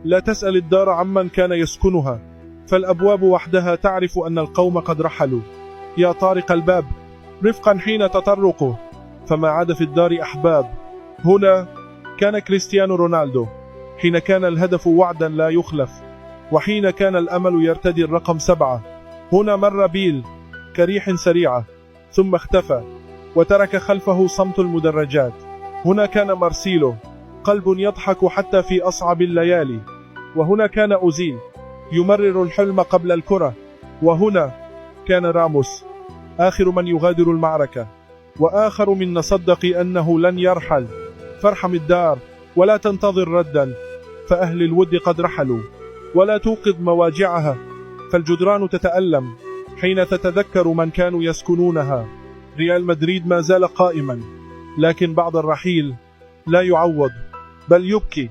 لا تسأل الدار عمن كان يسكنها، فالأبواب وحدها تعرف أن القوم قد رحلوا. يا طارق الباب رفقا حين تطرقه، فما عاد في الدار أحباب. هنا كان كريستيانو رونالدو، حين كان الهدف وعدا لا يخلف، وحين كان الأمل يرتدي الرقم 7. هنا مر بيل كريح سريعة ثم اختفى، وترك خلفه صمت المدرجات. هنا كان مارسيلو، قلب يضحك حتى في أصعب الليالي. وهنا كان أوزيل، يمرر الحلم قبل الكرة. وهنا كان راموس، آخر من يغادر المعركة، وآخر من نصدق أنه لن يرحل. فارحم الدار ولا تنتظر ردا، فأهل الود قد رحلوا. ولا توقظ مواجعها، فالجدران تتألم حين تتذكر من كانوا يسكنونها. ريال مدريد ما زال قائما، لكن بعد الرحيل لا يعوض بل يبكي.